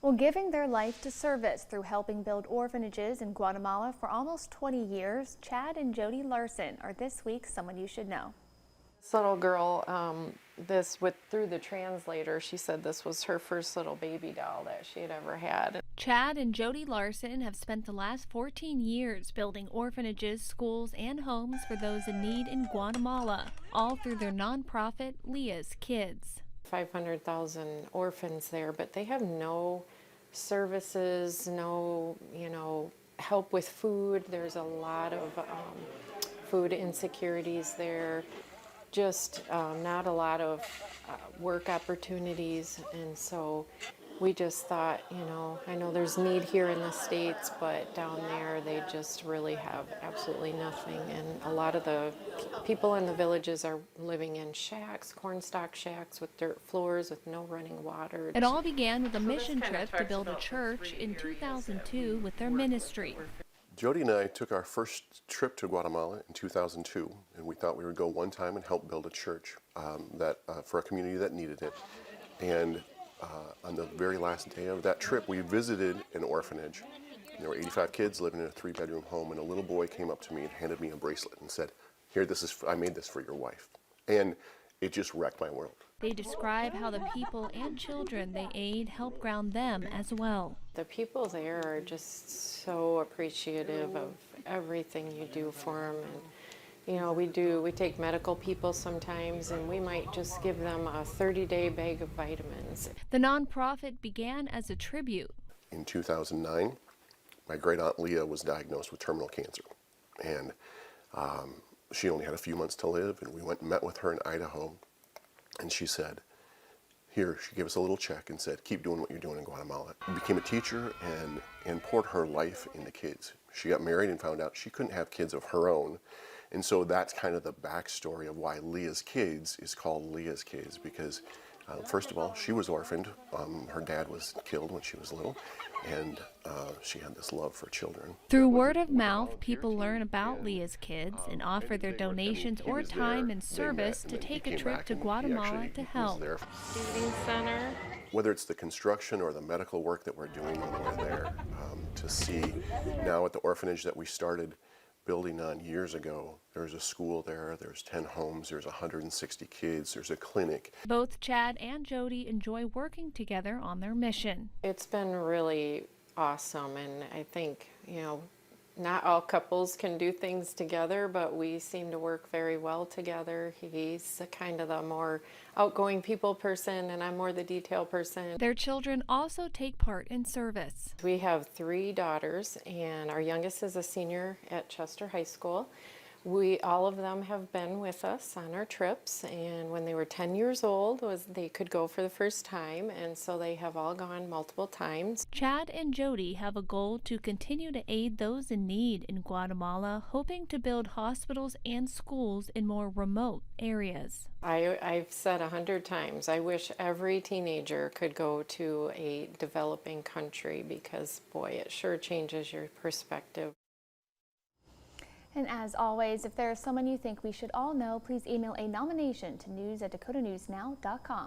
Well, giving their life to service through helping build orphanages in Guatemala for almost 20 years, Chad and Jody Larson are this week someone you should know. This little girl, through the translator, she said this was her first little baby doll that she had ever had. Chad and Jody Larson have spent the last 14 years building orphanages, schools, and homes for those in need in Guatemala, all through their nonprofit, Leah's Kids. 500,000 orphans there, but they have no services, no, help with food. There's a lot of food insecurities there, just not a lot of work opportunities, and so we just thought, I know there's need here in the States, but down there they just really have absolutely nothing. And a lot of the people in the villages are living in shacks, cornstalk shacks with dirt floors with no running water. It all began with a mission trip to build a church in 2002 with their ministry. Jody and I took our first trip to Guatemala in 2002, and we thought we would go one time and help build a church for a community that needed it. And on the very last day of that trip, we visited an orphanage. There were 85 kids living in a 3-bedroom home, and a little boy came up to me and handed me a bracelet and said, "Here, I made this for your wife." And it just wrecked my world. They describe how the people and children they aid help ground them as well. The people there are just so appreciative of everything you do for them. And we take medical people sometimes, and we might just give them a 30-day bag of vitamins. The nonprofit began as a tribute. In 2009, my great aunt Leah was diagnosed with terminal cancer, and she only had a few months to live, and we went and met with her in Idaho, and she said, here, she gave us a little check and said, keep doing what you're doing in Guatemala. Became a teacher and poured her life into kids. She got married and found out she couldn't have kids of her own. And so that's kind of the backstory of why Leah's Kids is called Leah's Kids, because first of all, she was orphaned. Her dad was killed when she was little, and she had this love for children. Through word of mouth, people learn about Leah's Kids and offer their donations or time and service to take a trip to Guatemala to help. Feeding center. Whether it's the construction or the medical work that we're doing when we're there, to see now at the orphanage that we started building on years ago, there's a school there's 10 homes, there's 160 kids, there's a clinic. Both Chad and Jody enjoy working together on their mission. It's been really awesome, and I think, not all couples can do things together, but we seem to work very well together. He's kind of the more outgoing people person, and I'm more the detail person. Their children also take part in service. We have 3 daughters, and our youngest is a senior at Chester High School. All of them have been with us on our trips, and when they were 10 years old, they could go for the first time, and so they have all gone multiple times. Chad and Jody have a goal to continue to aid those in need in Guatemala, hoping to build hospitals and schools in more remote areas. I've said 100 times, I wish every teenager could go to a developing country, because boy, it sure changes your perspective. And as always, if there is someone you think we should all know, please email a nomination to news@dakotanewsnow.com.